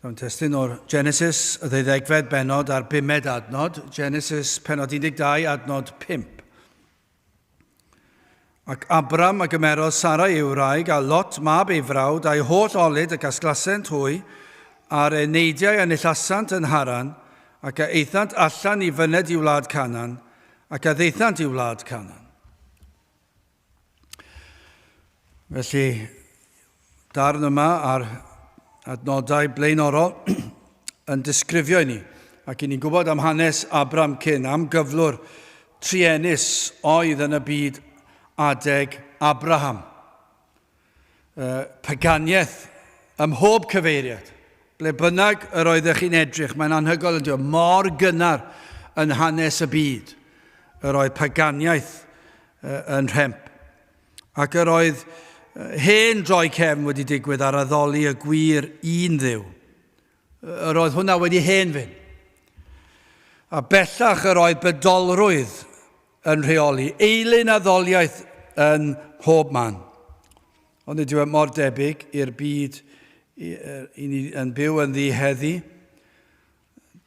Dawn testyn o'r Genesis, y 12fed benod a'r 5ed adnod, Genesis penod 12 adnod 5. Ac Abram a gymerodd Sara i'w wraig a Lot mab ei frawd a'i holl olyd ac asglasent hwy a'r neidiau a nillasant yn Haran ac a eithant allan i fyned i wlad Canan ac a ddeithant i wlad Canan. Felly, darn yma ar adnodau blaenorol yn disgrifio i ni. Ac i ni'n gwybod am hanes Abram cyn, am gyflwr trienus oedd yn y byd adeg Abraham. Paganiaeth ym mhob cyfeiriad. Ble bynnag yr oeddech chi'n edrych, mae'n anhygoel yn dweud, mor gynnar yn hanes y byd. Yr oedd paganiaeth yn rhemp. Ac yr oedd hen droi cefn wedi digwydd ar addoli y gwir un dduw. Yr oedd hwnna wedi hen fynd. A bellach yr oedd bydolrwydd yn rheoli, eilyn addoliaeth yn pob man. Ond ydyw e mor debyg i'r byd i ni yn byw yn ddi heddi.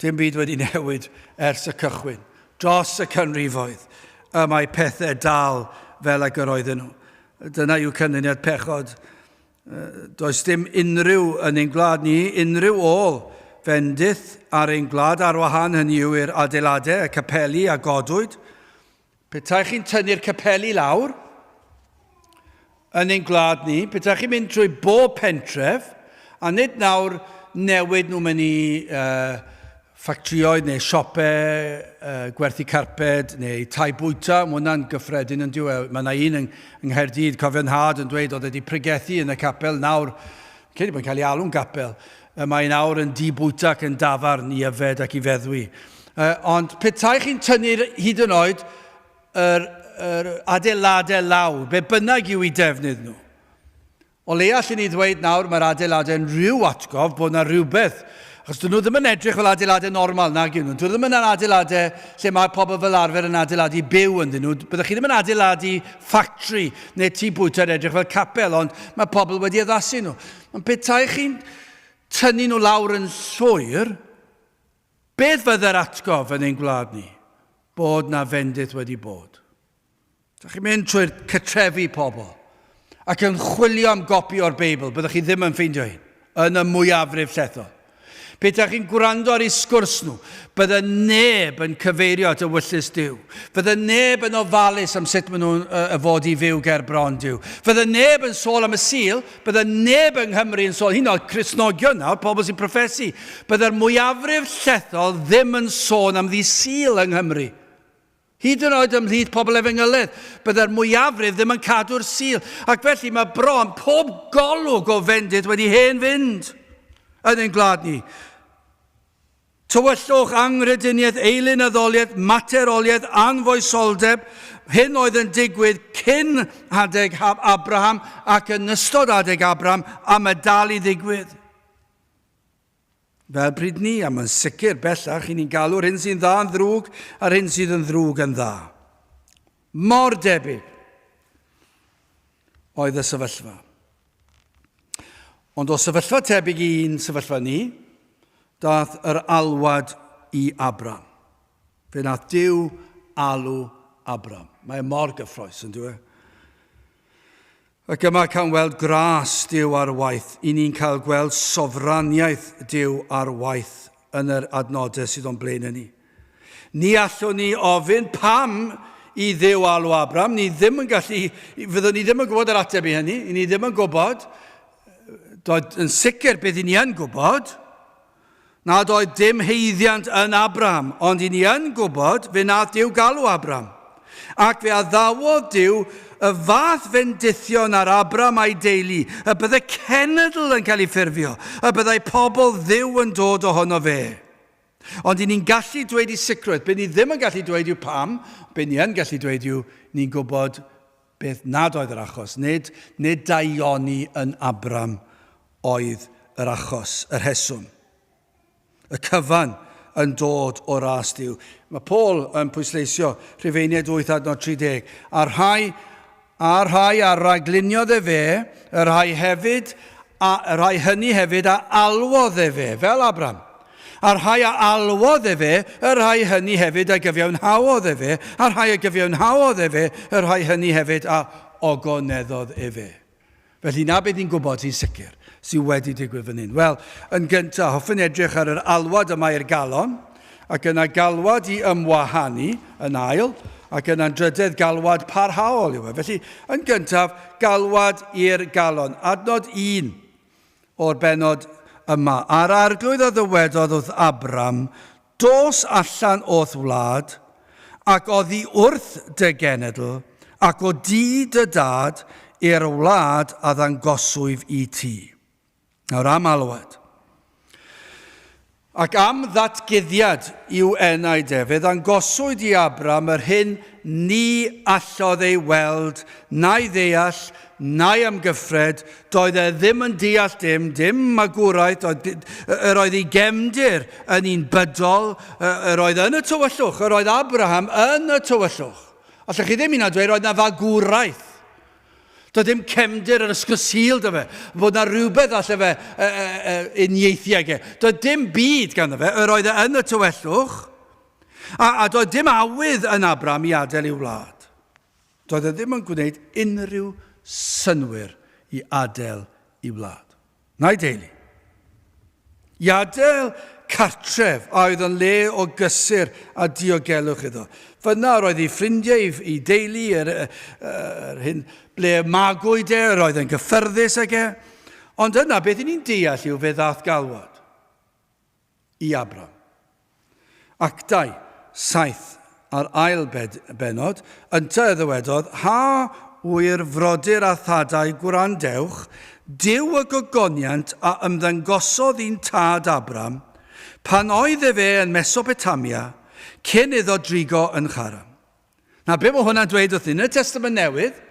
Dim byd wedi newid ers y cychwyn. Dros y canrifoedd, y mae pethau dal fel ag yr oedden nhw. Dyna yw canlyniad pechod. Does dim unrhyw yn ein gwlad ni, unrhyw ôl fendith ar ein gwlad ar wahan hynny yw i'r adeiladau, y capeli a godwyd. Petai chi'n tynnu'r capeli lawr yn ein gwlad ni, petai chi'n mynd drwy bob pentref, a nid nawr newid nhw'n mynd i ffactrioedd neu siopau, gwerthu carped neu tai bwyta, mae hwnna'n gyffredin yn diwedd. Mae yna un yng Nghaerdydd, cofio'n had yn dweud oedd wedi pregethu yn y capel, nawr, cyn i bod yn cael ei alw'n gapel, mae nawr yn dibwyta ac yn dafarn i yfed ac i feddwi. Ond petai chi'n tynnu'r hyd yn oed yr adeiladau lawr, be bynnag yw i defnydd nhw. O leia allwn ni ddweud nawr mae'r adeiladau yn rhyw atgof bod yna rhywbeth. Achos dyn nhw ddim yn edrych fel adeiladau normal nag yw nhw. Dyn nhw ddim yn adeiladau lle mae pobl fel arfer yn adeiladu byw yn dyn nhw. Byddwch chi ddim yn adeiladu ffactri neu tŷ bwyta edrych fel capel, ond mae pobl wedi addasu nhw. Ond petai chi'n tynnu nhw lawr yn llwyr, beth fydde'r atgof yn ein gwlad ni? Bod na fendith wedi bod. Dych chi'n mynd trwy'r cytrefi pobl ac yn chwilio am gopi o'r Beibl, byddwch chi ddim yn ffeindio un yn y mwyafrif llethol. Petai chi'n gwrando ar eu sgwrs nhw, bydde neb yn cyfeirio at y wyllus Duw. Bydde neb yn ofalus am sut maen nhw'n fod i fyw ger bron Duw. Bydde neb yn sôn am y Sul, bydde neb yng Nghymru yn sôn, hyn o'r Cristnogion nawr, pobl sy'n proffesu. Bydde'r mwyafrif llethol ddim yn sôn am ddi Sul yng Nghymru. Hyd yn oed ymhlith pobl Efengylydd, bydde'r mwyafrif ddim yn cadw'r Sul. Ac felly mae bron pob golwg o fendith wedi hen fynd yn ein gwlad ni. Tywyllwch angrydiniaeth, eilyn addoliaeth, materoliaeth, anfoesoldeb, hyn oedd yn digwydd cyn adeg Abraham ac yn ystod adeg Abraham a mae dal i ddigwydd. Fel bryd ni, a mae'n sicr bellach, i ni'n galw'r hyn sy'n dda yn ddrwg a'r hyn sydd yn ddrwg yn dda. Mor debyg oedd y sefyllfa. Ond o sefyllfa tebyg i un sefyllfa ni, dath yr alwad i Abram. Fe nath Duw alw Abram. Mae mor gyffroes yn dweud. Ac yma cael weld gras Duw ar waith. I ni'n cael gweld sofraniaeth Duw ar waith yn yr adnodau sydd o'n blaen yn ni. Ni allwn ni ofyn pam i Dduw alw Abram. Ni ddim yn gallu, fyddwn ni ddim yn gwybod yr ateb i hynny. Ni ddim yn gwybod. Doedd yn sicr beth i ni yn gwybod, nad oedd dim heiddiant yn Abraham, ond i ni yn gwybod fe nath Duw galw Abraham. Ac fe addawodd Duw y fath fendithion ar Abraham a'i deulu, y byddai cenedl yn cael ei ffurfio, y byddai pobl Dduw yn dod ohono fe. Ond i ni'n gallu dweud i sicrwydd, be ni ddim yn gallu dweud yw pam, be ni yn gallu dweud yw ni'n gwybod beth nad oedd yr achos, nid daioni yn Abraham oedd yr achos, yr rheswm. Y cyfan yn dod o ras Duw. Mae Paul yn pwysleisio Rhufeiniaid 8 adnod 30. A'r rhai ar ragliniodd e fe, yr rhai hefyd a rhai hynny hefyd a alwodd fe, fel Abram. A rhai a alwodd fe, y rhai hynny hefyd a gyfiawnhawodd fe, a rhai a gyfiawnhawodd fe, y rhai hynny hefyd a ogoneddodd fe. Felly na beth ni'n gwybod sy'n sicr sydd wedi digwydd fan hyn. Wel, yn gyntaf, hoffwn edrych ar yr alwad yma i'r galon, ac yna galwad i ymwahanu yn ail, ac yna'n drydydd galwad parhaol yw e. Felly, yn gyntaf, galwad i'r galon. Adnod 1 o'r benod yma. Ar arglwydd o ddywedodd wrth Abram, dos allan o'th wlad, ac oddi wrth dy genedl, ac o di dy dad i'r wlad a ddangoswyf i ti. Nawr am alwad. Ac am ddatguddiad yw enau fe ddangoswyd i Abram yr hyn ni allodd ei weld, na'i ddeall, na'i amgyffred, doedd e ddim yn deall dim magwraeth, yr oedd ei gefndir yn un bydol, yr oedd yn y tywyllwch, yr oedd Abraham yn y tywyllwch. Allwch chi ddim un a dweud, roedd na fagwraeth. Doedd dim cefndir yr ysgrysil dy fe, fod na rhywbeth allan fe uniaethiau ge. Doedd dim byd ganddo fe, yr oedd yn y tywyllwch, a doedd dim awydd yn Abram i adael i'w wlad. Doedd e ddim yn gwneud unrhyw synwyr i adael i'w wlad. Na'i deulu. I adael cartref a oedd yn le o gysur a diogelwch iddo. Fyna roedd ei ffrindiau, ei deulu, hyn ble magwyd roedd yn gyffyrddus ag ond yna beth ni'n deall yw fe ddath galwad i Abram. Ac 2, 7 ar ail benod, ynta y ddywedodd, ha wyr frodyr a thadau gwrandewch, Dyw y gogoniant a ymddangosodd un tad Abram, pan oedd fe yn Mesopotamia, cyn iddo drigo yn Charan. Na, be mae hwnna'n dweud wrth yn y Testament Newydd?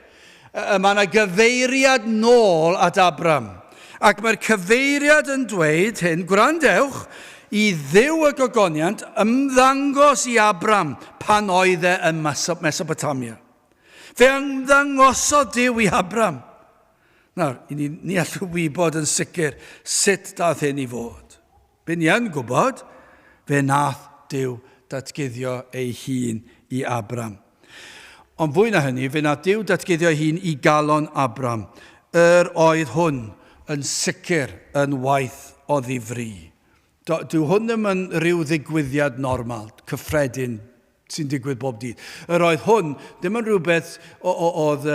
Mae yna gyfeiriad nôl at Abram. Ac mae'r cyfeiriad yn dweud hyn, gwrandewch, i Dduw y gogoniant ymddangos i Abram pan oedd e yn Mesopotamia. Fe ymddangosodd Dyw i Abram. Nawr, ni allwn wybod yn sicr sut dath hyn i fod. Be ni yn gwybod, fe nath Dyw datguddio ei hun i Abram. Ond fwy na hynny, fe nath Dyw datguddio ei hun i galon Abram. Oedd hwn yn sicr yn waith o ddifri. Dyw hwn ddim yn rhyw ddigwyddiad normal, cyffredin, sy'n digwydd bob dydd. Oedd hwn ddim yn rhywbeth oedd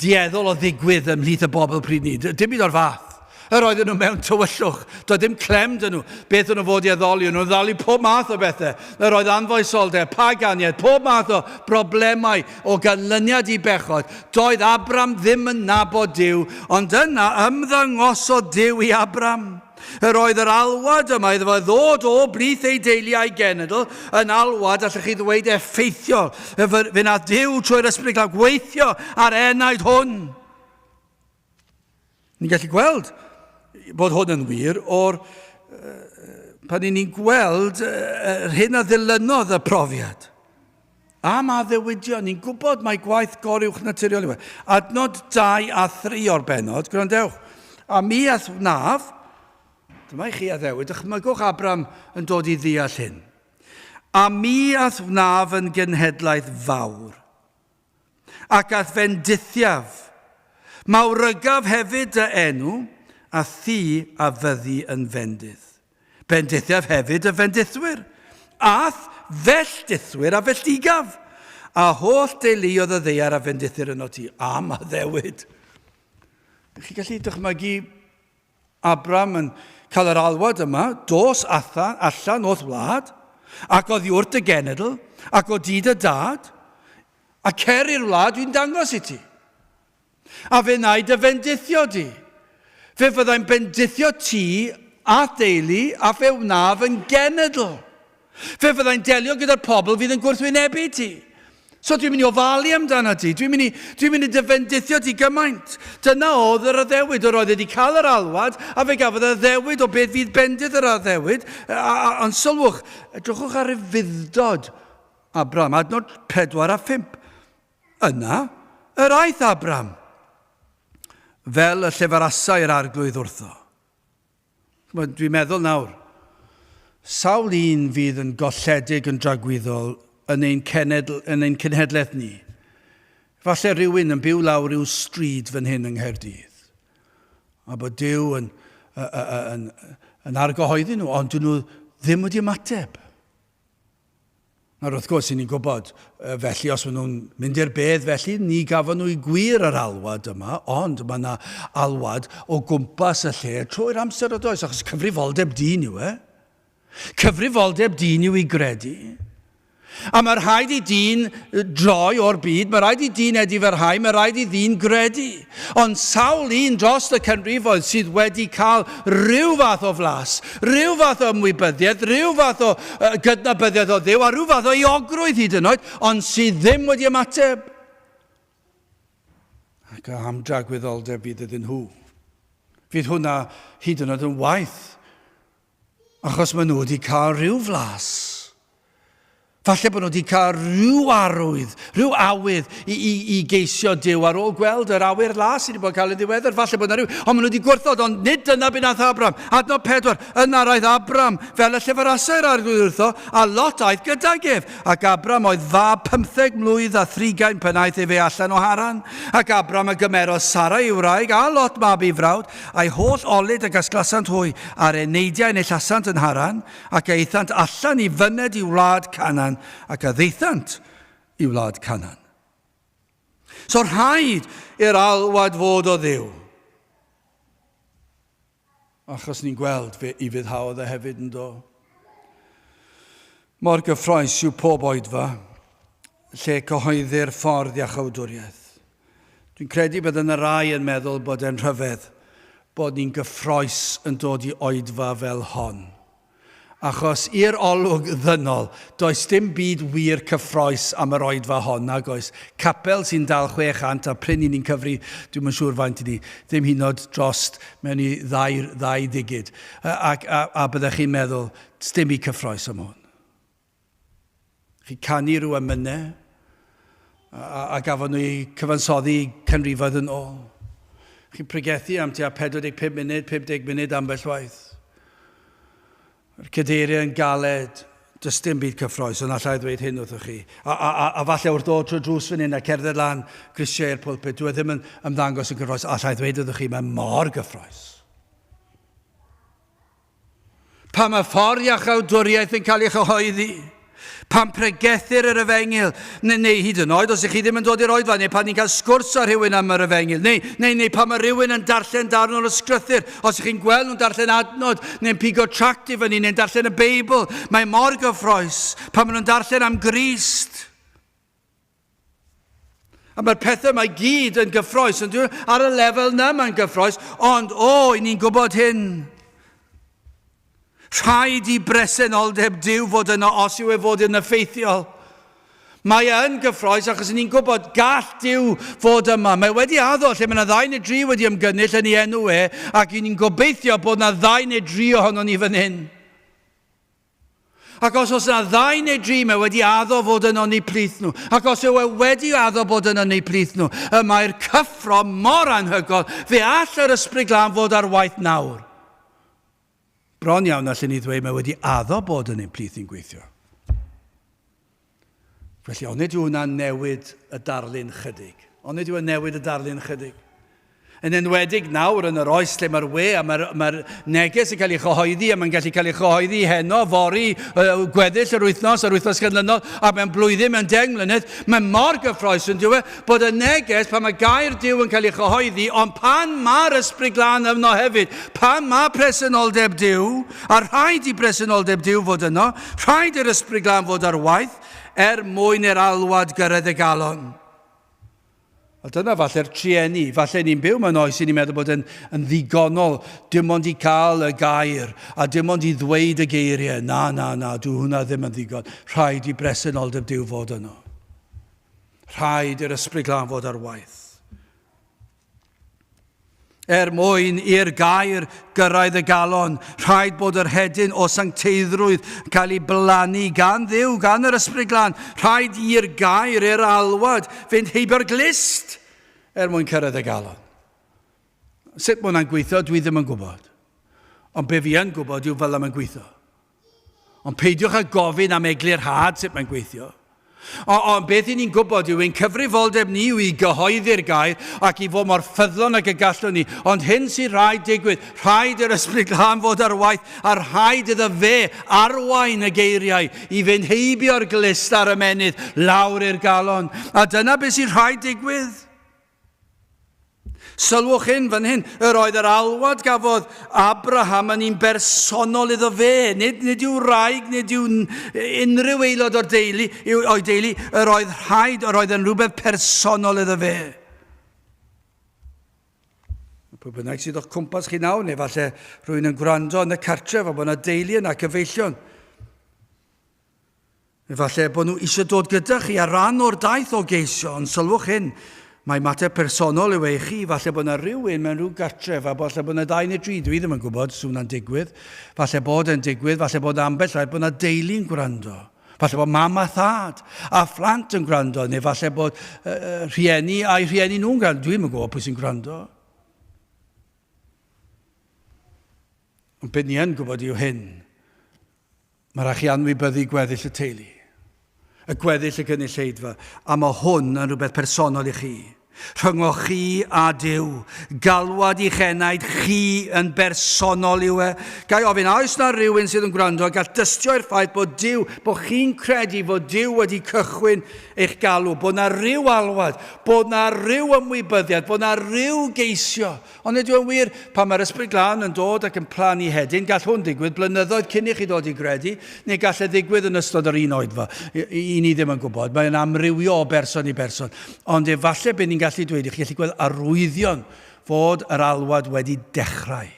dieddol o ddigwydd ymhlith y bobl pryd ni. Dim byd o'r fath. Oedd nhw mewn tywyllwch. Doedd dim clem dyn nhw. Beth o'n nhw fod i addoli. Nhw'n ddali pob math o bethau. Oedd anfoesoldeb, paganiaeth, pob math o broblemau o ganlyniad i bechod. Doedd Abram ddim yn nabod Dyw, ond yna ymddangosodd Dyw i Abram. Oedd yr alwad yma iddo fe ddod o blith ei deiliau genedl yn alwad allwch chi ddweud effeithiol. Fe nath Dyw trwy'r ysbryd gael gweithio ar enaid hwn. Ni'n gallu gweld bod hwn yn wir o'r pan ni'n gweld hyn a ddilynodd y profiad. Am addewidio, ni'n gwybod mae gwaith goruwch naturiol yw. Adnod 2 a 3 o'r benod, gwrandewch, a mi ath wnaf, dyma i chi addewid, dychmygwch Abram yn dod i ddeall hyn. A mi ath wnaf yn genhedlaeth fawr, ac ath fendithiaf, mawrygaf hefyd y enw, a thi a fyddi yn fendydd. Bendithiaf hefyd y fendithwyr, ath felltithwyr a felltigaf, a holl deuluodd y ddeiar a fendithwyr yn o ti. Am addewid. Chi gallu dychmygu Abram yn cael yr alwad yma, dos allan o'th wlad, ac oedd wrth y genedl, ac o dyd y dad, a cer i'r wlad dwi'n dangos i ti. A fe wnaed y fendithio di. Fe fyddai'n bendithio ti a deulu a fe wnaf yn genedl. Fe fyddai'n delio gyda'r pobl fydd yn gwrthwynebu ti. So dwi'n mynd i ofalu amdano ti. Dwi'n mynd i dyfendithio ti gymaint. Dyna oedd yr addewid. Yr oedd wedi cael yr alwad a fe gafodd y addewid o beth fydd bendydd yr addewid. Ond sylwch, edrychwch ar y fuddod Abram, adnod 4 a 5. Yna, yr aeth Abram. fel y llyfrasau'r arglwydd wrtho. Dwi'n meddwl nawr, sawl un fydd yn golledig yn dragwyddol yn ein cenhedlaeth ni. Falle rhywun yn byw lawr i'w stryd fan hyn yng Nghaerdydd. A bod Duw yn argyhoeddi nhw, ond dyn nhw ddim wedi ymateb. Nawr wrth gwrs, ni'n gwybod, felly os maen nhw'n mynd i'r bedd, felly ni gafon nhw i gwir yr alwad yma, ond mae yna alwad o gwmpas y lle trwy'r amser o does, achos cyfrifoldeb dyn yw Cyfrifoldeb dyn yw i gredu. A mae rhaid i dyn droi o'r byd, mae rhaid i dyn ediferhau, mae rhaid i ddyn gredu. Ond sawl un dros y canrifoedd sydd wedi cael rhyw fath o flas, rhyw fath o ymwybyddiaeth, rhyw fath o gydnabyddiaeth o Dduw, a rhyw fath o iogrwydd hyd yn oed, ond sydd ddim wedi ymateb. Ac am dragwyddoldeb bydd iddyn nhw. Fydd hwnna hyd yn oed yn waith, achos maen nhw wedi cael rhyw flas. Falle bod nhw wedi cael rhyw arwydd, rhyw awydd i geisio Duw ar ôl gweld yr awyr las sydd wedi bod cael ei ddiweddar. Falle bod yna rhyw, ond maen nhw wedi gwrthod, ond nid dyna be nath Abram. Adnod 4, yna roedd Abram fel y llyfrasau'r arglwydd wrtho, a Lot aeth gydag ef. Ac Abram oedd fab 15 mlwydd a 30 pan aeth ei fe allan o Haran. Ac Abram y gymerodd Sara i'w wraig a Lot mab ei frawd, a'i holl olyd a gasglasant hwy a'r eneidiau neu llasant yn Haran, ac eithant allan i fyned i wlad Canan, ac a ddeithant i wlad Canan. So rhaid i'r alwad fod o Dduw. Achos ni'n gweld fe i fyddhaodd e hefyd yn do. Mor gyffroes yw pob oedfa lle cyhoeddi'r ffordd iachawdwriaeth. Dwi'n credu bydd yn y rai yn meddwl bod e'n rhyfedd bod ni'n gyffroes yn dod i oedfa fel hon. Achos i'r olwg ddynol, does dim byd wir cyffroes am yr oedfa hon, nag oes. Capel sy'n dal 600 a pryn ni'n cyfri, dwi'n yn siŵr faint i ni, ddim hyd yn oed drost mewn i ddau digid. A byddech chi'n meddwl, dim i cyffroes am hwn. Chi canu rhyw emynau, a gafon nhw i cyfansoddi canrifoedd yn ôl. Chi'n pregethu am tua 45 munud, 50 munud ambell waith. Yr cadeiriau yn galed, does dim byd cyffroes, ond allai ddweud hyn wrthych chi. A falle wrth ddod trwy drws fan hyn a cerdded lan grisiau i'r pwlpit, dwi ddim yn ymddangos yn gyffroes, allai ddweud wrthych chi, mae mor gyffroes. Pa mae ffordd iachawdwriaeth yn cael ei chyhoeddi, pan pregethu'r yr efengil, neu hyd yn oed, os ych chi ddim yn dod i'r oedfa, neu pan ni'n cael sgwrs ar rhywun am yr efengil, neu pan mae rhywun yn darllen darn o'r ysgrythyr, os ych chi'n gweld nhw'n darllen adnod, neu'n pigo tract i fyny, neu'n darllen y Beibl, mae mor gyffroes, pan maen nhw'n darllen am Grist. A mae'r pethau mae gyd yn gyffroes, ond ar y lefel yna mae'n gyffroes, ond i ni'n gwybod hyn. Rhaid i bresenoldeb Duw fod yno os yw e fod yn effeithiol. Mae yn gyffroes achos ni'n gwybod gall Duw fod yma. Mae wedi addo lle mae yna 2 neu 3 wedi ymgynnull yn ei enw e, ac ni'n gobeithio bod yna 2 neu 3 ohono ni fan hyn. Ac os yna 2 neu 3 mae wedi addo fod yno ni plith nhw, ac os yw e wedi addo bod yno ni plith nhw, mae'r cyffro mor anhygol, fe all yr ysbryd glân fod ar waith nawr. Bron iawn allan ni ddweud mae wedi addo bod yn ein plith i'n gweithio. Felly, onid yw hwnna'n newid y darlun chydig. Onid yw newid y darlun chydig. Yn enwedig nawr yn yr oes lle mae'r we a mae'r neges yn cael ei chyhoeddi a mae'n gallu cael ei chyhoeddi heno, fori, gweddill yr wythnos ganlynol a mae'n blwyddyn mewn 10 mlynedd. Mae mor gyffroes yn diwy bod y neges pan mae gair Duw yn cael ei chyhoeddi, ond pan mae'r ysbryd glân yno hefyd, pan mae presenoldeb Duw, a rhaid i presenoldeb Duw fod yno, rhaid i'r ysbryd glân fod ar waith, mwyn i'r alwad gyrraedd y galon. A dyna falle'r trienni, falle ni'n byw mewn oes i ni'n meddwl bod yn ddigonol, dim ond i cael y gair, a dim ond i ddweud y geiriau. Na, dwi hwnna ddim yn ddigon. Rhaid i bresenoldeb Duw fod yno. Rhaid i'r ysbryd glân fod ar waith. Mwyn i'r gair gyrraedd y galon, rhaid bod yr hedyn o sancteiddrwydd cael ei blannu gan Dduw, gan yr ysbryd glân. Rhaid i'r gair, i'r alwad, fynd heibio'r glist mwyn cyrraedd y galon. Sut mae hwnna'n gweithio, dwi ddim yn gwybod. Ond be fi yn gwybod yw fel am yn gweithio. Ond peidiwch â gofyn am eglur had sut mae'n gweithio. Ond beth i ni'n gwybod yw ein cyfrifoldeb ni yw i gyhoeddi'r gair ac i fod mor ffyddlon ac y gallwn ni. Ond hyn sy'n rhaid digwydd, rhaid yr ysbryd glân fod ar waith a rhaid iddo fe arwain y geiriau i fynd heibio'r glist ar ymenydd lawr i'r galon. A dyna beth sy'n rhaid digwydd. Sylwch hyn fan hyn, yr oedd yr alwad gafodd Abraham yn un bersonol iddo fe. Nid yw wraig, nid yw unrhyw aelod o'r deulu, yr oedd rhaid, yr oedd yn rhywbeth personol iddo fe. Pwy bynnag sydd o'ch cwmpas chi nawr, neu falle rhywun yn gwrando yn y cartref a bod yna deulu yna cyfeillion. Neu falle bod nhw eisiau dod gyda chi ar ran o'r daith o geisio, ond sylwch hyn, mae mater personol yw eich chi, falle bod yna rhywun mewn rhyw gartref, a falle bod yna 2 neu 3, dwi ddim yn gwybod sy'n hwnna'n digwydd, falle bod yn digwydd, falle bod ambell rhaid bod yna deulu'n gwrando, falle bod mam a thad a phlant yn gwrando, neu falle bod rhieni a'i rhieni nhw'n gwrando, dwi ddim yn gwybod pwy sy'n gwrando. Ond beth ni yn gwybod yw hyn, mae rhaid chi anwybyddu gweddill y teulu, y gweddill y gynulleidfa, a mae hwn yn rhywbeth personol i chi. Rhyngoch chi a Duw, galwad i'ch enaid chi yn bersonol yw e. Gai ofyn, oes na rhywun sydd yn gwrando a gael dystio i'r ffaith bod Duw, bod chi'n credu bod Duw wedi cychwyn eich galw, bod na ryw alwad, bod na ryw ymwybyddiad, bod na ryw geisio. Ond ydyw yn wir, pan mae'r ysbryd glân yn dod ac yn plannu hedyn, gall hwn digwydd blynyddoedd cyn i chi dod i gredu, neu gall e ddigwydd yn ystod yr un oedfa. I ni ddim yn gwybod, mae'n amrywio o berson i berson. Ond efallai be ni'n gallu dweud, chi gallu gweld arwyddion fod yr alwad wedi dechrau.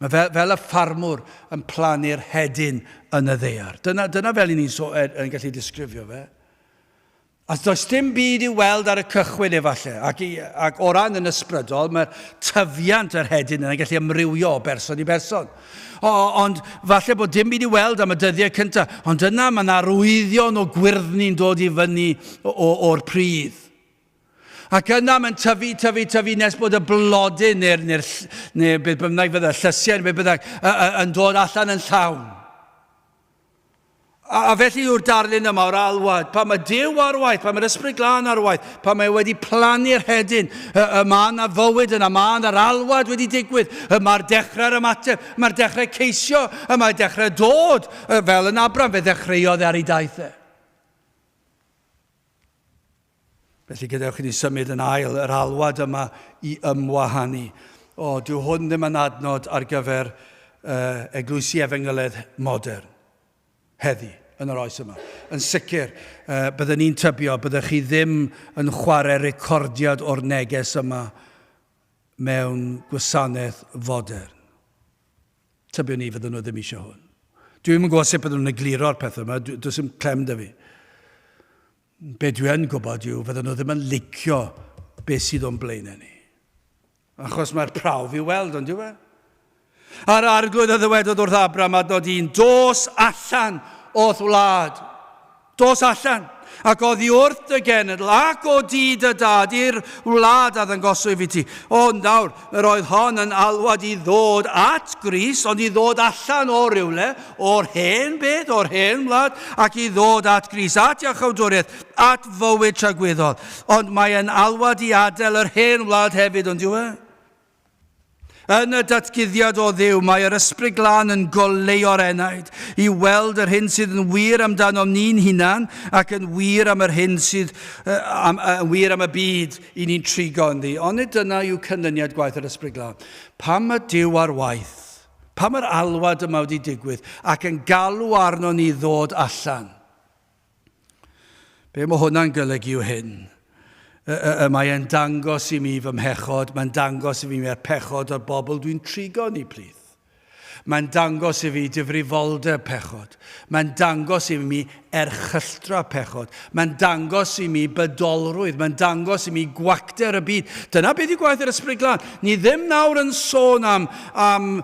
Mae fel y ffarmwr yn plannu'r hedyn yn y ddaear. Dyna fel ni'n gallu disgrifio fe. A does dim byd i weld ar y cychwyn efallai, ac o ran yn ysbrydol, mae'r tyfiant yr hedyn yn gallu amrywio o berson i berson. Ond falle bod dim byd i weld am y dyddiau cyntaf, ond yna mae'n arwyddion o gwyrddni'n dod i fyny o'r pridd. Ac yna mae'n tyfu nes bod y blodyn neu beth bynnag fydda, llysiau neu beth bynnag, yn dod allan yn llawn. A felly yw'r darlun yma o'r alwad, pan mae Duw ar waith, pan mae'r ysbryd glân ar waith, pan mae wedi plannu'r hedyn, mae yna fywyd yna, mae yna'r alwad wedi digwydd, mae'r dechrau'r ymateb, mae'r dechrau ceisio, mae'r dechrau dod, fel yn Abram, fe ddechreuodd ar ei daith e. Felly gadewch chi ni symud yn ail, yr alwad yma i ymwahanu. Dyw hwn ddim yn adnod ar gyfer eglwysi efengyledd modern, heddi, yn yr oes yma. Yn sicr, byddwn ni'n tybio, byddwch chi ddim yn chwarae recordiad o'r neges yma mewn gwasanaeth fodern. Tybio ni fyddwn nhw ddim eisiau hwn. Dwi'n yn gwybod sut byddwn nhw'n egluro'r pethau yma, does dim clem dy fi. Be dwi yn gwybod yw, fydden nhw ddim yn licio beth sydd o'n blaenau ni. Achos mae'r prawf i weld, ond yw e? A'r arglwydd y ddywedodd wrth Abram adnod 1, dos allan o'th wlad. Dos allan. Ac oedd i wrth y genedl, ac o dyd y dad i'r wlad a ddangosw i fi ti. Ond nawr, yr oedd hon yn alwad i ddod at Gris, ond i ddod allan o rywle, o'r hen beth, o'r hen wlad, ac i ddod at Gris, at iachawdwriaeth, at fywyd tragweddol. Ond mae'n alwad i adael yr hen wlad hefyd, ond yw e? Yn y datguddiad o Dduw, mae yr ysbryd glân yn goleo'r enaid i weld yr hyn sydd yn wir amdano ni'n hunan ac yn wir am yr hyn sydd wir am y byd i ni'n trigo yn ddi. Ond dyna yw canlyniad gwaith yr ysbryd glân. Pam mae Duw ar waith, pam mae'r alwad yma wedi digwydd ac yn galw arno ni ddod allan. Be mae hwnna'n golygu yw hyn? Mae'n dangos i mi fy mhechod, mae'n dangos i fi me'r pechod o'r bobl dwi'n trigo ni plith. Mae'n dangos i fi difrifoldeb pechod. Mae'n dangos i mi erchylltra pechod. Mae'n dangos i mi bydolrwydd. Mae'n dangos i mi gwacter y byd. Dyna beth i gwaith yr ysbryd glân. Ni ddim nawr yn sôn am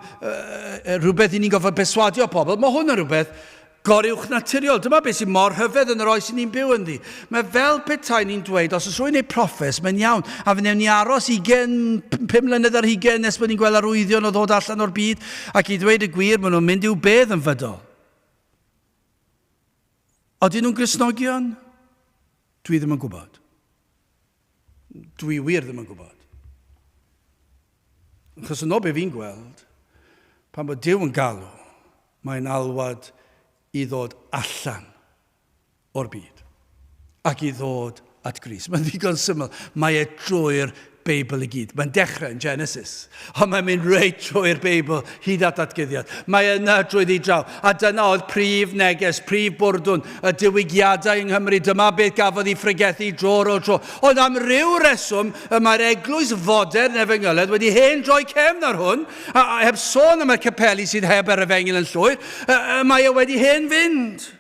rhywbeth i ni'n gofod perswadio pobl. Mae hwn yn rhywbeth goriwch naturiol. Dyma beth sy'n mor hyfedd yn yr oes ni'n byw ynddi. Mae fel petai ni'n dweud, os oes rwy'n ei proffes, mae'n iawn, a fe newn ni aros 5 mlynedd ar 20 nes bod ni'n gweld arwyddion o ddod allan o'r byd, ac i ddweud y gwir, maen nhw'n mynd i'w bedd yn fydol. Odyn nhw'n Gristnogion? Dwi ddim yn gwybod. Dwi wir ddim yn gwybod. Achos yno be fi'n gweld, pan bod Duw yn galw, mae'n alwad i ddod allan o'r byd ac i ddod at Grist. Mae'n ddigon syml. Mae drwy'r Beibl i gyd. Mae'n dechrau yn Genesis, ond mae'n mynd reit trwy'r Beibl hyd at atgyddiad. Mae yna drwy ddi draw. A dyna oedd prif neges, prif bwrdwn y diwygiadau yng Nghymru. Dyma beth gafodd ei phregethu dro o tro. Ond am ryw reswm, mae'r eglwys fodern Efengyled wedi hen droi cefn ar hwn, a heb sôn am y capeli sydd heb yr Efengil yn llwyr, mae wedi hen fynd.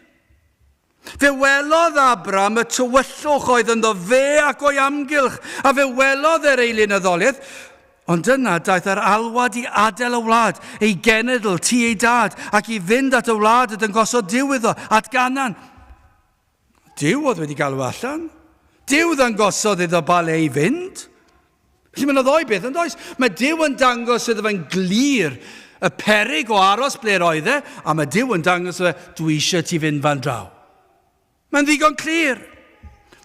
Fe welodd Abram y tywyllwch oedd ynddo fe ac o'i amgylch, a fe welodd yr eilynyddoliaeth, ond yna daeth yr alwad i adael y wlad, ei genedl, tu ei dad, ac i fynd at y wlad ydyn gosod Duw iddo, at Ganan. Duw oedd wedi galw allan. Duw ddangosod iddo bale i fynd. Felly mae'n ddoi beth yn does. Mae Duw yn dangos iddo fe'n glir y peryg o aros ble roedd e, a mae Duw yn dangos iddo fe, dwi eisiau ti fynd fan draw. Mae'n ddigon clir.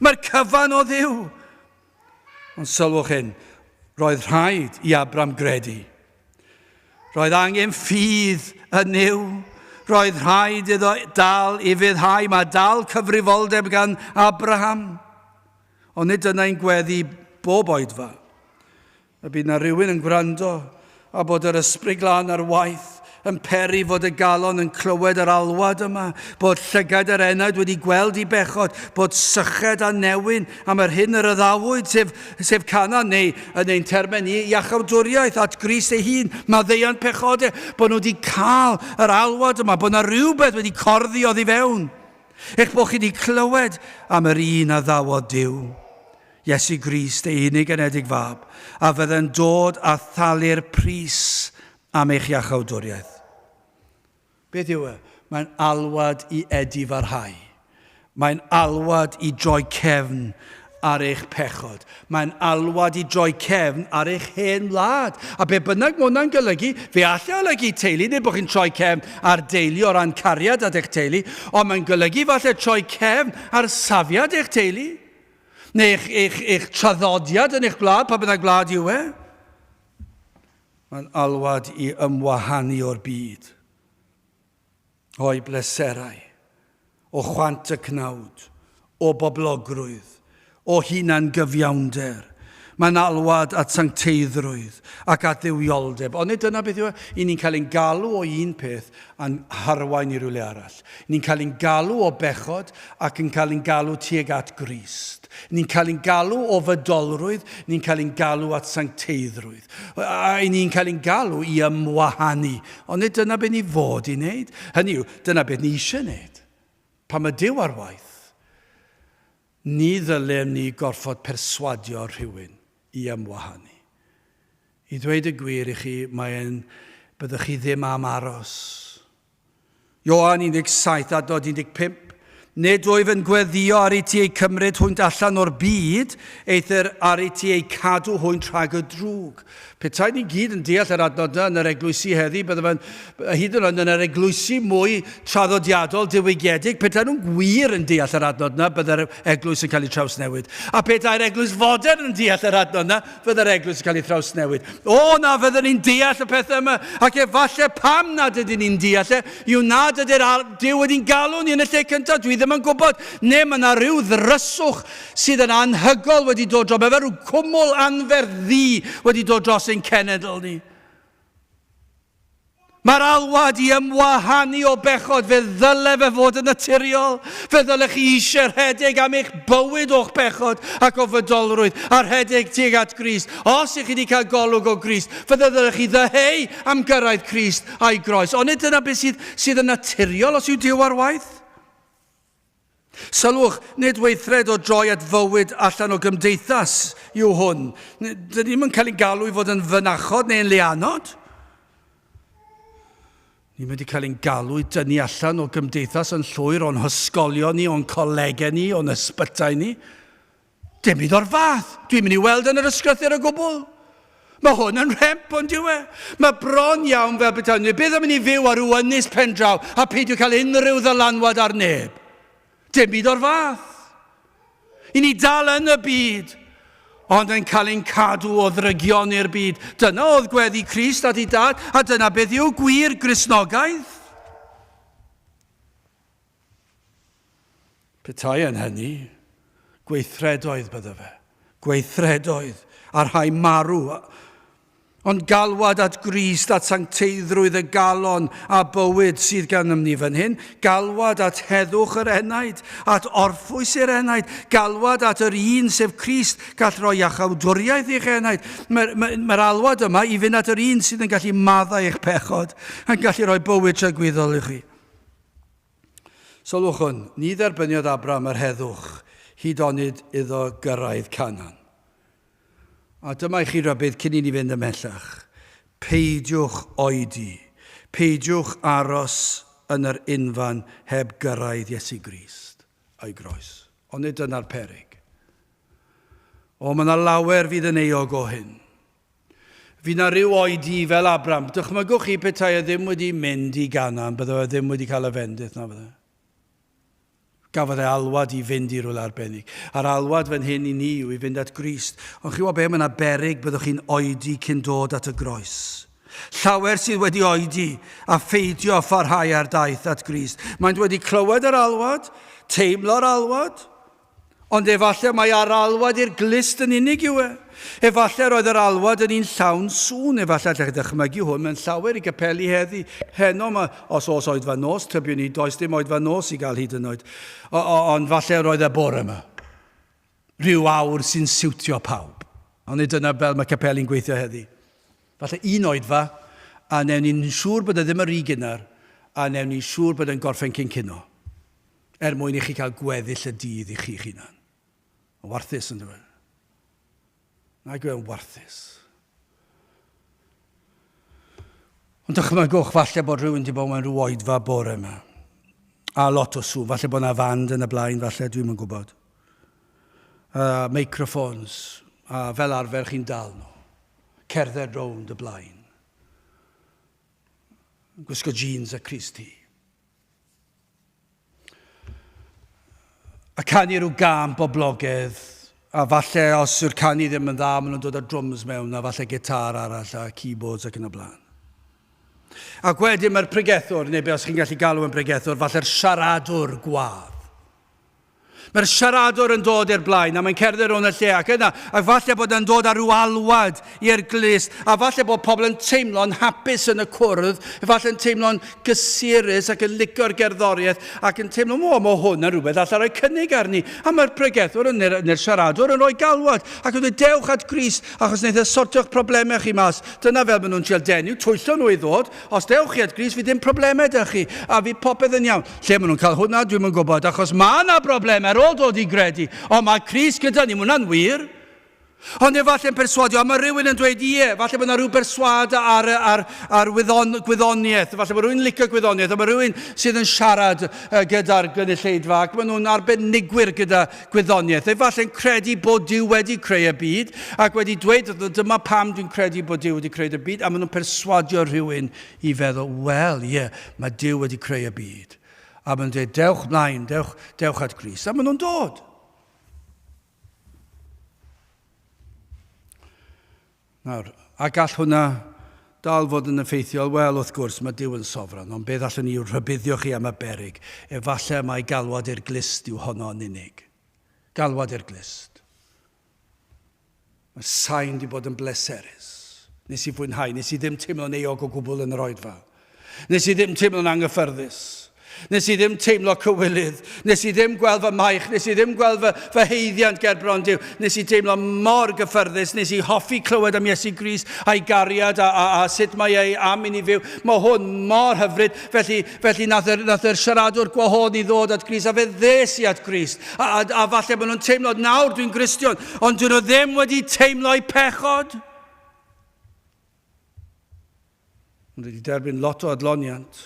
Mae'r cyfan o Dduw. Ond sylwch hyn, roedd rhaid i Abram gredu. Roedd angen ffydd yn Dduw. Roedd rhaid iddo dal i fyddhau. Mae dal cyfrifoldeb gan Abraham. Ond nid yna'n gweddi bob oedfa. Y bydd na rhywun yn gwrando a bod yr ysbryd glân ar waith yn peri fod y galon yn clywed yr alwad yma, bod llygad yr enaid wedi gweld i bechod, bod syched a newyn am yr hyn yr addawyd, sef Canan, neu yn ein termen i iachawdwriaeth at Grist ei hun, maddeuant pechodau, bod nhw wedi cael yr alwad yma, bod yna rhywbeth wedi corddi oddi fewn. Eich bod chi wedi clywed am yr un addawod Duw, Iesu Grist, ei unig anedig fab, a fydde'n dod a thalu'r pris am eich iachawdwriaeth. Beth yw e? Mae'n alwad i edifarhau. Mae'n alwad i droi cefn ar eich pechod. Mae'n alwad i droi cefn ar eich hen wlad. A be bynnag mae hwnna'n golygu, fe allai olygu teulu, neu bod chi'n troi cefn ar deulu o ran cariad at eich teulu, ond mae'n golygu falle troi cefn ar safiad eich teulu, neu eich traddodiad yn eich gwlad, pa bynnag gwlad yw e. Mae'n alwad i ymwahanu o'r byd, o'i bleserau, o chwant y cnawd, o boblogrwydd, o hunan gyfiawnder. Mae'n alwad at sancteiddrwydd ac at ddiwioldeb. Ond dyna beth yw e, i ni'n cael ein galw o un peth a'n harwain i rywle arall. Ni'n cael ein galw o bechod ac yn cael ein galw tuag at Grist. Ni'n cael ein galw o fydolrwydd, ni'n cael ein galw at sancteiddrwydd. A ni'n cael ein galw i ymwahanu. Ond dyna beth ni fod i wneud. Hynny yw, dyna beth ni eisiau wneud. Pan mae Duw ar waith, ni ddylem ni gorfod perswadio rhywun i ymwahanu. I ddweud y gwir i chi, byddwch chi ddim am aros. Ioan 17 a 15. Nid wyf yn gweddio ar ei ti ei cymryd hwynt allan o'r byd, eithyr ar ei ti ei cadw hwynt rhag y drwg. Petai ni gyd yn deall yr adnod yn yr eglwysi heddi, bydde fe'n hyd yn oed yn yr eglwysi mwy traddodiadol, diwygiedig, petai nhw'n gwir yn deall yr adnod yna, bydde'r eglwys yn cael ei trawsnewid. A petai'r eglwys fodern yn deall yr adnod yna, bydde'r eglwys yn cael ei trawsnewid. O na, fydden ni'n deall y pethau yma, ac efallai pam nad ydyn ni'n deall, yw nad ydy'r Duw wedi'n galw ni yn y lle cyntaf, dwi ddim yn gwybod, neu mae yna rhyw ddryswch sydd yn anhygol wedi dod dros, mae fe rhyw cwmwl anferddi wedi dod dros ein cenedl ni. Mae'r alwad i ymwahanu o bechod, fe ddyle fe fod yn naturiol, fe ddylech chi eisiau rhedeg am eich bywyd o'ch bechod ac o fydolrwydd, a rhedeg tuag at Grist. Os ych chi wedi cael golwg o Grist, fe ddylech chi ddeheu am gyrraedd Crist a'i groes. Ond dyna beth sydd yn naturiol os yw Duw ar waith? Sylwch, nid weithred o droi at fywyd allan o gymdeithas yw hwn. Dyn ni'n cael ei galw i fod yn fynachod neu'n lianod. Ni wedi cael ein galw i dynnu allan o gymdeithas yn llwyr o'n hysgolion ni, o'n colegau ni, o'n ysbytau ni. Dim byd o'r fath. Dwi'n mynd i weld yn yr ysgrythyr o gwbl. Mae hwn yn remp ond yw e. Mae bron iawn fel beth ni. Beth am i ni fyw ar ryw ynys pen draw a peidio cael unrhyw ddylanwad ar neb? Dim byd o'r fath. I ni dal yn y byd, ond yn cael ein cadw o ddrygion i'r byd. Dyna oedd gweddi Crist a di dad, a dyna beth yw gwir Gristnogaeth. Petai yn hynny, gweithredoedd bydde fe. Gweithredoedd a'r rhai marw. Ond galwad at Grist, at sancteiddrwydd y galon a bywyd sydd gan ni fan hyn, galwad at heddwch yr enaid, at orffwys yr enaid, galwad at yr un sef Crist gall roi iachawdwriaeth i'ch enaid. Mae'r alwad yma i fynd at yr un sydd yn gallu maddau eich pechod, yn gallu rhoi bywyd tragwyddol i chi. Sylwch hwn, ni dderbyniodd Abraham yr heddwch, hyd onyd iddo gyrraedd Canan. A dyma i chi rybydd cyn i ni fynd ymhellach. Peidiwch oedi. Peidiwch aros yn yr unfan heb gyrraedd Iesu Grist a'i groes. Ond nid dyna'r peryg. Mae yna lawer fydd yn eog o hyn. Fydd yna ryw oedi fel Abraham. Dychmygwch chi petai e ddim wedi mynd i Ganan, bydde e ddim wedi cael y fendith na bydde. Gafodd e alwad i fynd i rwle arbennig. A'r alwad fan hyn i ni yw i fynd at Grist. Ond chi wybod be, mae yna beryg byddwch chi'n oedi cyn dod at y groes. Llawer sydd wedi oedi a pheidio a pharhau ar daith at Grist. Mae'n wedi clywed yr alwad, teimlo'r alwad, ond efallai mae ar alwad i'r glist yn unig yw e. Efallai roedd yr alwad yn un llawn sŵn, efallai allech dychmygu hwn mewn llawer i gapelu heddi. Heno, os oedd fan nos, tybiwn ni, does dim oedd fan nos i gael hyd yn oed. Ond falle roedd y bore yma. Rhyw awr sy'n siwtio pawb. Ond dyna fel mae capeli'n gweithio heddi. Falle un oedfa, a newn ni'n siŵr bod e ddim yr gynnar, a newn ni'n siŵr bod e'n gorffen cyn cyno. Mwyn i chi cael gweddill y dydd i chi'ch hunan. Warthus yn dweud. Na gwe'n warthus. Ond dychmygwch falle bod rhywun wedi bod mewn rhyw oedfa bore yma. A lot o sŵn, falle bod yna fand yn y blaen, falle dwi'n yn gwybod. Microphones, fel arfer chi'n dal nhw. Cerdded rownd y blaen. Gwisgo jeans a Christy. A canu rhyw gam boblogaidd, a falle os yw'r canu ddim yn dda, maen nhw'n dod â drums mewn, a falle gitar arall, a keyboards ac yn y blaen. Ac wedyn mae'r pregethwr, neu be os chi'n gallu galw yn pregethwr, falle'r siaradwr gwadd. Mae'r siaradwr yn dod i'r blaen, a mae'n cerdded rhwng y lle ac yna, a falle bod yn dod ar ryw alwad i'r glist, a falle bod pobl yn teimlo'n hapus yn y cwrdd, falle yn teimlo'n gysurus ac yn licio'r gerddoriaeth, ac yn teimlo, mae hwn yn rhywbeth allan rhoi cynnig arni. A mae'r pregethwr neu'r siaradwr yn rhoi galwad, ac yn dweud, dewch at Grist, achos wneud e sortio'ch problemau chi mas. Dyna fel maen nhw'n trial denu, twyllo nhw i ddod, os dewch chi at Grist, fi ddim problemau da chi, a fi popeth yn iawn. Lle maen nhw'n cael hwnna, dwi'n yn gwybod, achos mae yna problemau ôl dod i gredu, ond mae Crist gyda ni, mwynhau'n wir. Ond efallai'n perswadio, a mae rhywun yn dweud ie, falle bod yna rhyw perswad ar gwyddoniaeth, falle bod rhywun licio gwyddoniaeth, a mae rhywun sydd yn siarad gyda'r gynulleidfa, ac mae nhw'n arbenigwyr gyda gwyddoniaeth. Efallai'n credu bod Duw wedi creu y byd, ac wedi dweud, dyma pam dwi'n credu bod Duw wedi creu y byd, a mae nhw'n perswadio rhywun i feddwl, wel, ie, mae Duw wedi creu y byd. A maen nhw'n dweud, dewch mlaen, dewch at Grist. A maen nhw'n dod. Nawr, a gall hwnna dal fod yn effeithiol? Wel, wrth gwrs, mae Duw yn sofran, ond beth allwn ni rhybuddio chi am y beryg? Efallai mae galwad i'r glist yw honno yn unig. Galwad i'r glist. Mae sain wedi bod yn bleserus. Nes i fwynhau, nes i ddim teimlo'n eog o gwbl yn yr oedfa. Nes i ddim teimlo'n anghyffyrddus. Nes i ddim teimlo cywilydd, nes i ddim gweld fy maich, nes i ddim gweld fy heiddiant ger bron Duw, nes i teimlo mor gyffyrddus, nes i hoffi clywed am Iesu Grist a'i gariad a sut mae ei am i ni fyw. Mae hwn mor hyfryd, felly nath yr siaradwr gwahodd ni ddod at Grist, a fe ddes i at Grist. A falle maen nhw'n teimlo, nawr dwi'n Gristion, ond dyn nhw ddim wedi teimlo'u pechod. Maen nhw wedi derbyn lot o adloniant.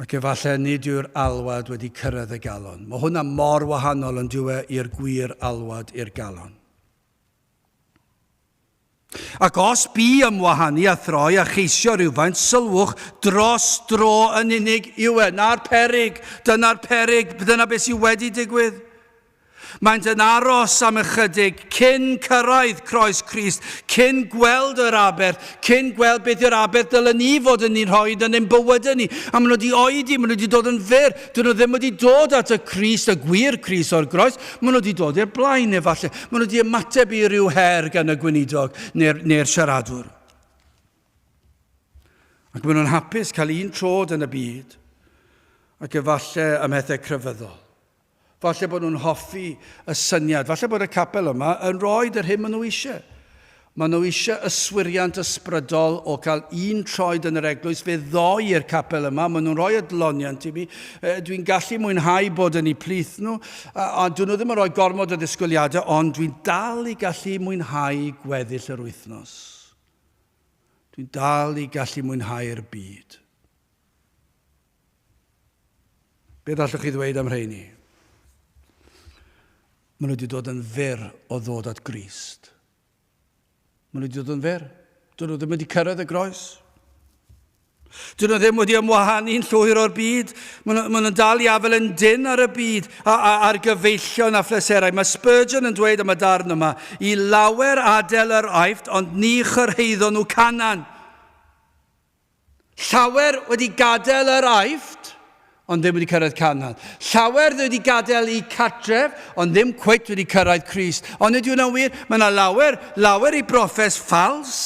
Ac efallai nid yw'r alwad wedi cyrraedd y galon. Mae hwnna mor wahanol yn diwedd i'r gwir alwad i'r galon. Ac os bu ymwahanu a throi a cheisio rhywfaint, sylwch dros dro yn unig yw e. Na'r peryg, dyna beth sydd wedi digwydd. Maent yn aros am ychydig cyn cyrraedd croes Crist, cyn gweld yr aber, cyn gweld beth yw'r aber dylen ni fod yn ni'n rhoi yn ein bywydau ni. A maen nhw wedi oedi, maen nhw wedi dod yn fyr. Dyn nhw ddim wedi dod at y Crist, y gwir Crist o'r groes. Maen nhw wedi dod i'r blaen efallai. Maen nhw wedi ymateb i ryw her gan y gweinidog neu'r siaradwr. Ac maen nhw'n hapus cael un trod yn y byd ac efallai ymhethau crefyddol. Falle bod nhw'n hoffi y syniad. Falle bod y capel yma yn rhoi yr hyn maen nhw eisiau. Maen nhw eisiau yswiriant ysbrydol o cael un troed yn yr eglwys fe ddoi i'r capel yma. Maen nhw'n rhoi adloniant i mi. Dwi'n gallu mwynhau bod yn eu plith nhw. A dyn nhw ddim yn rhoi gormod o ddisgwyliadau, ond dwi'n dal i gallu mwynhau gweddill yr wythnos. Dwi'n dal i gallu mwynhau'r byd. Beth allwch chi ddweud am rheini? Maen nhw wedi dod yn fyr o ddod at Grist. Maen nhw wedi dod yn fyr. Dyn nhw ddim wedi cyrraedd y groes. Dyn nhw ddim wedi ymwahanu'n llwyr o'r byd. Maen nhw'n dal i afel yn dyn ar y byd a'r gyfeillion a phleserau. Mae Spurgeon yn dweud am y darn yma, i lawer adel yr aifft, ond ni chyrheiddo nhw canan. Llawer wedi gadael yr aifft, ond ddim wedi cyrraedd canan. Llawer wedi gadael i cartref, ond ddim cweit wedi cyrraedd Crist. Ond ydy hwnna'n wir? Mae yna lawer i broffes ffals.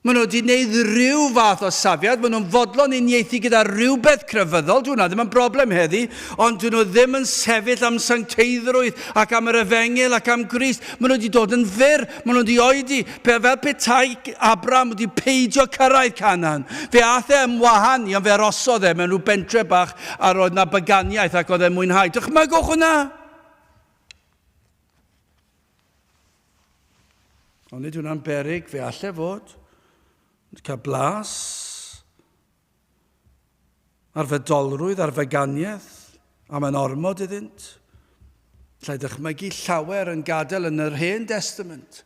Maen nhw wedi gwneud rhyw fath o safiad. Maen nhw'n fodlon uniaethu gyda rhywbeth crefyddol. Dwi'n ddim yn broblem heddi. Ond dyn nhw ddim yn sefyll am sancteiddrwydd ac am yr efengil ac am Grist. Maen nhw wedi dod yn fyr. Maen nhw wedi oedi. Fel petai Abraham wedi peidio cyrraedd canan. Fe ath e ymwahanu, ond fe arosodd e mewn rhyw bentre bach a roedd na byganiaeth ac oedd e mwynhau. Dychmygwch hwnna. Ond nid hwnna'n beryg, fe allai fod. Cael blas ar fedolrwydd, ar feganiaeth, am yn ormod iddynt. Lle dychmygu llawer yn gadael yn yr Hen Testament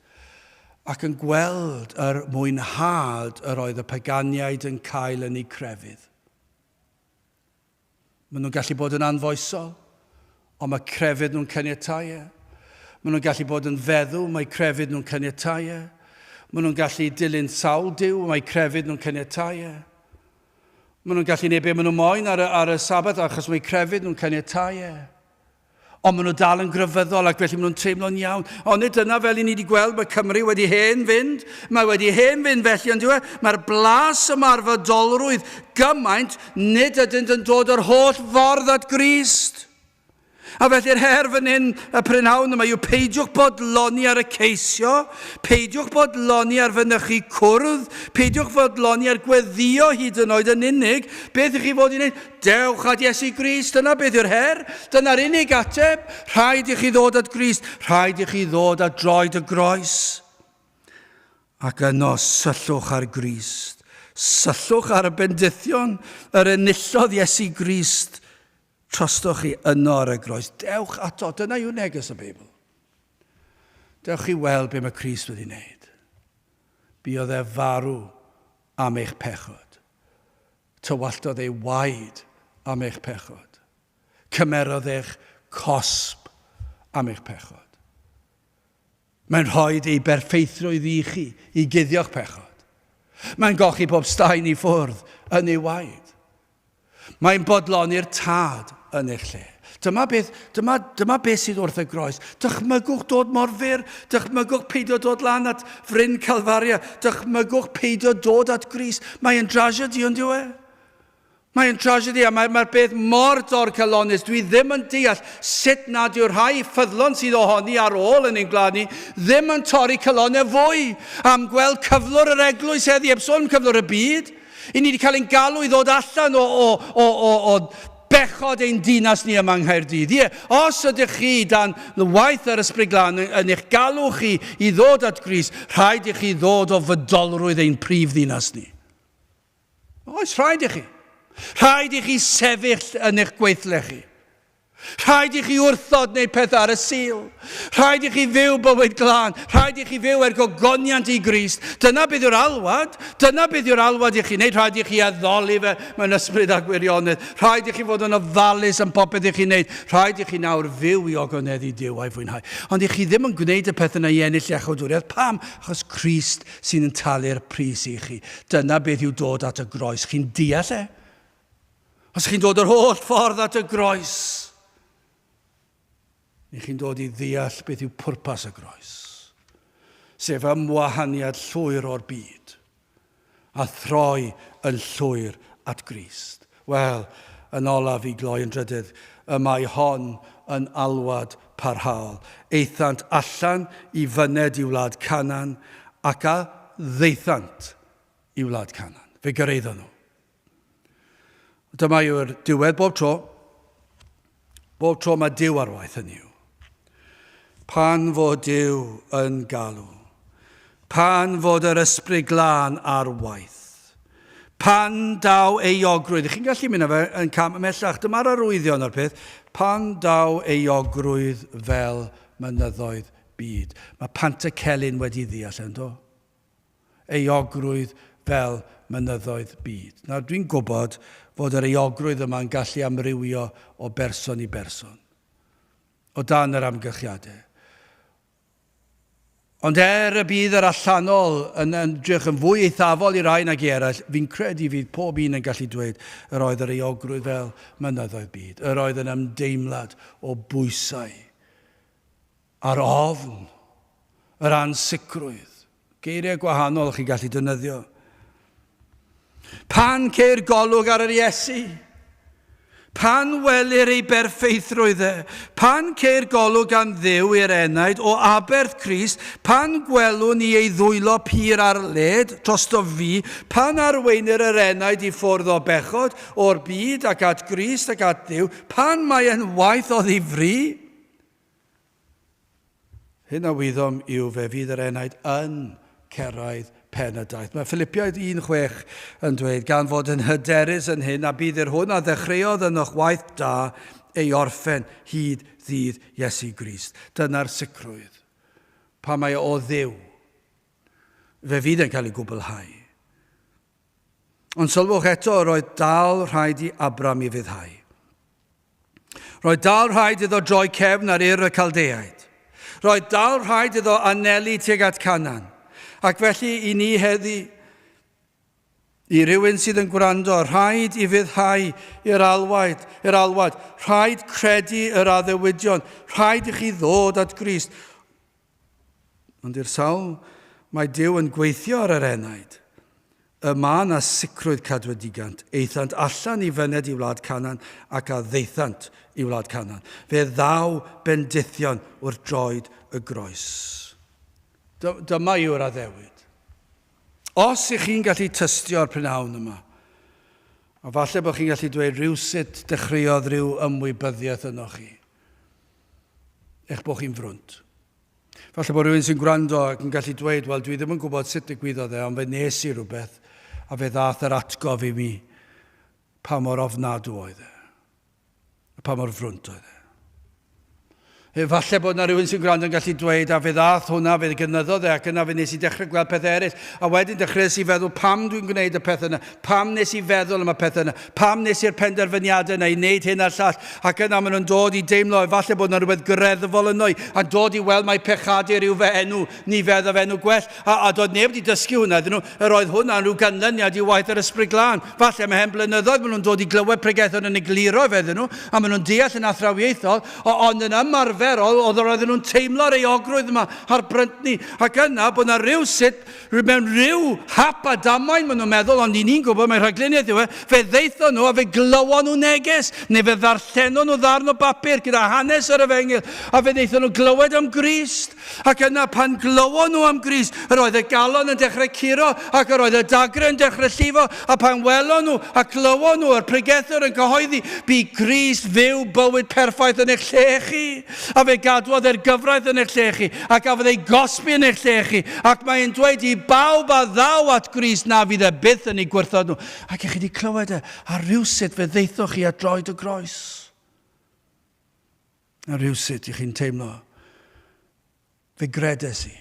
ac yn gweld yr mwynhad yr oedd y paganiaid yn cael yn ei crefydd. Maen nhw'n gallu bod yn anfoesol, ond mae crefydd nhw'n caniatáu e. Maen nhw'n gallu bod yn feddw, mae crefydd nhw'n caniatáu e. Maen nhw'n gallu dilyn sawl diw, mae crefydd nhw'n caniatáu e. Maen nhw'n gallu neud be maen nhw'n moyn ar y sabat achos mae crefydd nhw'n caniatáu e. Ond maen nhw dal yn gryfyddol ac felly maen nhw'n teimlo'n iawn. Ond nid dyna fel i ni wedi gweld, mae Cymru wedi hen fynd. Mae wedi hen fynd felly ond diwe. Mae'r blas yma ar fedolrwydd gymaint nid ydynt yn dod o'r holl fordd at Grist. A felly'r her fan hyn, y prynhawn yma, yw peidiwch bodloni ar y ceisio, peidiwch bodloni ar fynychu cwrdd, peidiwch bodloni ar gweddio hyd yn oed yn unig. Beth ych chi fod i wneud? Dewch at Iesu Grist, dyna beth yw'r her. Dyna'r unig ateb. Rhaid i chi ddod at Grist, rhaid i chi ddod at droed y groes. Ac yno syllwch ar Grist. Syllwch ar y bendithion, yr enillodd Iesu Grist. Trostwch chi yno ar y groes. Dewch ato. Dyna yw neges y Beibl. Dewch chi weld be mae Crist wedi wneud. Buodd e farw am eich pechod. Tywallodd ei waed am eich pechod. Cymerodd eich cosb am eich pechod. Mae'n rhoi ei berffeithrwydd i chi i guddio'ch pechod. Mae'n gochi bob staen i ffwrdd yn ei waed. Mae'n bodloni'r tad yn eich lle. Dyma beth sydd wrth y groes. Dychmygwch dod mor fyr. Dychmygwch peidio dod lan at fryn Calfaria. Dychmygwch peidio dod at Grist. Mae'n tragedy ond yw e. Mae'n tragedy a mae'r beth mor dorcalonus. Dwi ddim yn deall sut nad yw'r rhai ffyddlon sydd ohoni ar ôl yn ein gwlad ni ddim yn torri calonau fwy am gweld cyflwr yr eglwys heddi, heb sôn cyflwr y byd. I ni wedi cael ein galw i ddod allan o bechod ein dinas ni yma Nghaerdydd. Ie, os ydych chi dan waith yr Ysbryd Glân yn eich galw chi i ddod at Grist, rhaid i chi ddod o fydolrwydd ein prif ddinas ni. Oes, rhaid i chi. Rhaid i chi sefyll yn eich gweithle chi. Rhaid i chi wrthod wneud pethau ar y sil. Rhaid i chi fyw bywyd glân. Rhaid i chi fyw er gogoniant i Grist. Dyna beth yw'r alwad. Dyna beth yw'r alwad i chi wneud. Rhaid i chi addoli fe mewn ysbryd a gwirionedd. Rhaid i chi fod yn ofalus am popeth i chi wneud. Rhaid i chi nawr fyw i ogoneddu Duw a'i fwynhau. Ond i chi ddim yn gwneud y pethau yna i ennill echodwriaeth. Pam? Achos Grist sy'n yn talu'r pris i chi. Dyna beth yw dod at y groes. Chi'n deall e? Os chi'n dod yr holl ffordd at y groes, ni chi'n dod i ddeall beth yw pwrpas y groes, sef ymwahaniad llwyr o'r byd, a throi yn llwyr at Grist. Wel, yn olaf i gloi yn drydydd, y mae hon yn alwad parhaol. Eithant allan i fyned i wlad Canan, ac a ddeithant i wlad Canan. Fe gyrraeddon nhw. Dyma yw'r diwedd bob tro. Bob tro mae Duw ar waith yn yw. Pan fod Duw yn galw. Pan fod yr Ysbryd Glân ar waith. Pan daw euogrwydd. Chi'n gallu mynd â fe yn cam ymellach. Dyma'r arwyddion o'r peth. Pan daw euogrwydd fel mynyddoedd byd. Mae Pantycelyn wedi ddeall yn do. Euogrwydd fel mynyddoedd byd. Nawr dwi'n gwybod fod yr euogrwydd yma'n gallu amrywio o berson i berson, o dan yr amgylchiadau. Ond y bydd yr allanol yn edrych yn fwy eithafol i rai nag eraill, fi'n credu fydd pob un yn gallu dweud yr oedd yr euogrwydd fel mynyddoedd byd, yr oedd yn ymdeimlad o bwysau, a'r ofn, yr ansicrwydd, geiriau gwahanol chi'n gallu defnyddio. Pan ceir golwg ar yr Iesu, pan welir ei berffeithrwydd e, pan ceir golwg gan Dduw i'r enaid o aberth Crist, pan gwelwn ni ei ddwylo pur ar led drosto fi, pan arweinir yr enaid i ffwrdd o bechod o'r byd ac at Grist ac at Dduw, pan mae yn waith o ddifri, hyn a wyddom yw fe fydd yr enaid yn cyrraedd pen y daith. Mae Philippiaid 1:6 yn dweud, gan fod yn hyderus yn hyn, a bydd hwn a ddechreuodd yn eich waith da ei orffen hyd ddydd Iesu Grist. Dyna'r sicrwydd. Pa mae o Dduw, fe fydd yn cael ei gwblhau. Ond sylwch eto, roedd dal rhaid i Abram i fyddhau. Roedd dal rhaid iddo droi cefn ar Ur y Caldeaid. Roedd dal rhaid iddo anelu tuag at Canan. Ac felly i ni heddi, i rywun sydd yn gwrando, rhaid i fyddhau i'r alwad, rhaid credu yr addewidion, rhaid i chi ddod at Grist. Ond i'r sawl, mae Duw yn gweithio ar yr enaid. Y man a sicrwydd cadwedigant, eithant allan i fyned i wlad Canan ac a ddeithant i wlad Canan. Fe ddaw bendithion wrth droed y groes. Dyma yw'r addewid. Os ych chi'n gallu tystio'r prynawn yma, a falle bod chi'n gallu dweud rhywsut dechreuodd rhyw ymwybyddiaeth yno chi, eich bod chi'n frwnt. Falle bod rhywun sy'n gwrando ac yn gallu dweud, wel, dwi ddim yn gwybod sut digwyddodd e, ond fe nes i rhywbeth, a fe ddath yr atgof i mi pa mor ofnadw oedd e, a pa mor frwnt oedd e. Falle bod yna rhywun sy'n gwrando yn gallu dweud, a fe ddath hwnna, fe gynyddodd e, ac yna fe nes i dechrau gweld pethau eraill, a wedyn dechreuais i feddwl pam dwi'n gwneud y pethau yna, pam nes i feddwl am y pethau yna, pam nes i'r penderfyniadau yna i wneud hyn a'r llall, ac yna maen nhw'n dod i deimlo, falle bod yna rhywbeth gyreddfol yno i, a dod i weld mae pechadur i'w fe enw, ni fedd o fe enw gwell, a dod neb wedi dysgu hwnna, dyn nhw, yr oedd hwnna rhyw ganlyniad i waith yr Ysbryd Glân. Falle mae hen blynyddoedd maen nhw'n dod i glywed pregethodd yn egluro fe ddyn nhw, a maen nhw'n deall yn athrawieithol, ond yn ymarfer arferol, oedden nhw'n teimlo'r euogrwydd yma ar bryntni. Ac yna, bod yna rhywsut, mewn rhyw hap a damwain, maen nhw'n meddwl, ond i ni'n gwybod, mae'n rhagluniaeth yw fe ddeithon nhw, a fe glywon nhw neges, neu fe ddarllenon nhw ddarn o bapur gyda hanes ar y fengil, a fe ddeithon nhw glywed am Grist. Ac yna, pan glywon nhw am Grist, yr oedd y galon yn dechrau curo, ac yr oedd y dagre yn dechrau llifo, a pan welon nhw, a glywon nhw, yr pregethwr yn cyhoeddi, bu Grist fyw bywyd perffaith yn eich lle chi, a fe gadwodd e'r gyfraith yn eich lle chi, a gafodd ei gosbi yn eich lle chi, ac mae'n dweud i bawb a ddaw at Grist na fydd e byth yn ei gwrthod nhw. Ac eich chi wedi clywed a rhywsut fe ddeithoch chi at droed y groes. A rhywsut i chi'n teimlo, fe gredes i.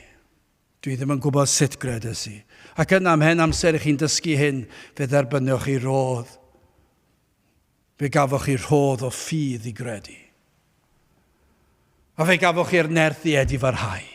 Dwi ddim yn gwybod sut gredes i. Ac yna am hen amser i chi'n dysgu hyn, fe dderbynwch chi rodd. Fe gafoch chi rhodd o ffydd i gredu. A fe gafoch chi'r nerth i edifarhau.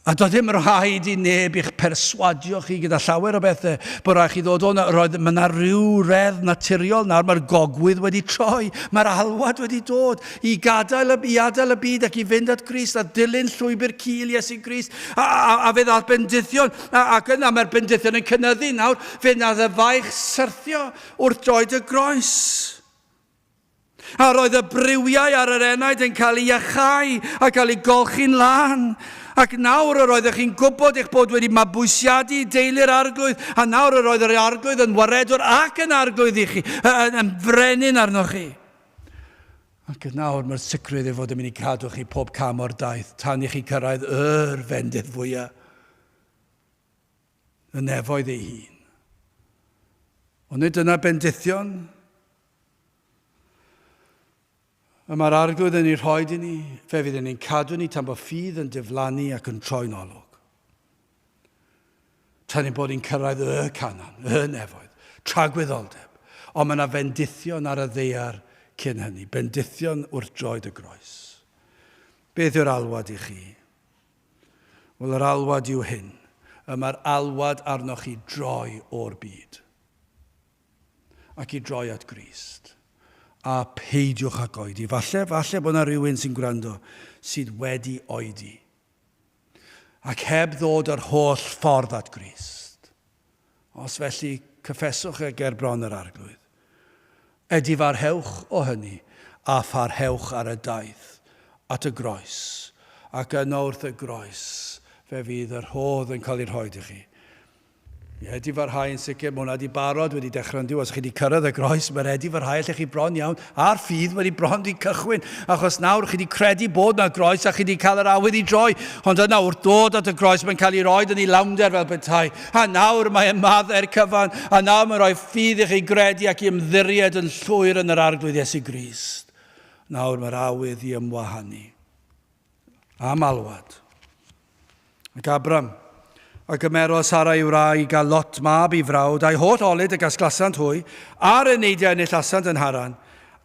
A doedd ddim rhaid i neb i'ch perswadio chi gyda llawer o bethau bod rhaid chi ddod o'na. Mae yna rhyw redd naturiol nawr, mae'r gogwydd wedi troi, mae'r alwad wedi dod i adael y byd ac i fynd at Grist a dilyn llwybr cil Iesu Grist a fe ddal bendithion ac yna mae'r bendithion yn cynyddu nawr, fe nath y faich syrthio wrth droed y groes. A roedd y briwiau ar yr enaid yn cael ei iachau a cael ei golchi'n lan. Ac nawr yr oeddech chi'n gwybod eich bod wedi mabwysiadu deulu'r arglwydd, a nawr yr oedd yr arglwydd yn waredwr ac yn arglwydd i chi, yn frenin arnoch chi. Ac nawr mae'r sicrwydd ei fod yn mynd i cadw chi pob cam o'r daith, tan i chi cyrraedd fendydd fwyaf, y nefoedd ei hun. Ond nid yna bendithion, mae'r arglwydd yn ei rhoed i ni, fe fydd yn ein cadw ni tan bod ffydd yn diflannu ac yn troi'n olwg. Tan ein bod ni'n cyrraedd y canan, y nefoedd, tragwyddoldeb. Ond mae yna bendithion ar y ddeiar cyn hynny, bendithion wrth droed y groes. Beth yw'r alwad i chi? Wel, yr alwad yw hyn. Mae'r alwad arnoch chi droi o'r byd. Ac i droi at Grist. A peidiwch ag oedi. Falle bod yna rhywun sy'n gwrando sydd wedi oedi. Ac heb ddod yr holl ffordd at Grist. Os felly cyffeswch e ger bron yr arglwydd. Edifarhewch o hynny a pharhewch ar y daith at y groes. Ac yno wrth y groes fe fydd yr hodd yn cael ei rhoi i chi. Edifarhau yn sicr, mae hwnna wedi barod, wedi dechrau yn diw, os chi wedi cyrraedd y groes, mae'r edifarhau allech chi bron iawn, a'r ffydd wedi bron wedi cychwyn, achos nawr chi wedi credu bod yna groes a chi wedi cael yr awydd i droi, ond yna wrth dod at y groes, mae'n cael ei roed yn ei lawnder fel bethau, a nawr mae maddau'r cyfan, a nawr mae'n rhoi ffydd i chi gredu ac i ymddiried yn llwyr yn yr arglwydd Iesu Grist. Nawr mae'r awydd i ymwahanu. Am alwad. Ac Abram, a gymero Sara i'w rai i gael Lot mab i frawd, a'i holl olyd y gasglasant hwy, a'r eneidiau yn eithlasant yn Haran,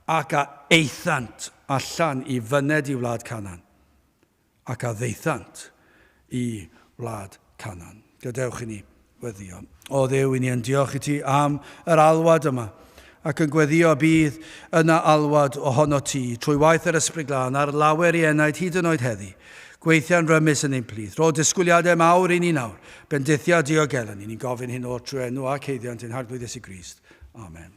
ac a eithant allan i fyned i wlad Canan, ac a ddeithant i wlad Canan. Gadewch i ni weddio. O Dduw, i ni yn diolch i ti am yr alwad yma, ac yn gweddio bydd yna alwad ohono ti, trwy waith yr ysbryd glân ar lawer i enaid hyd yn oed heddi, gweithiau'n rymus yn ein plith. Ro disgwyliadau mawr i ni nawr. Bendithiau diogelu ni. Ni'n gofyn hyn o'r trwy enw ac heiddiant yn harglwydd Iesu Grist. Amen.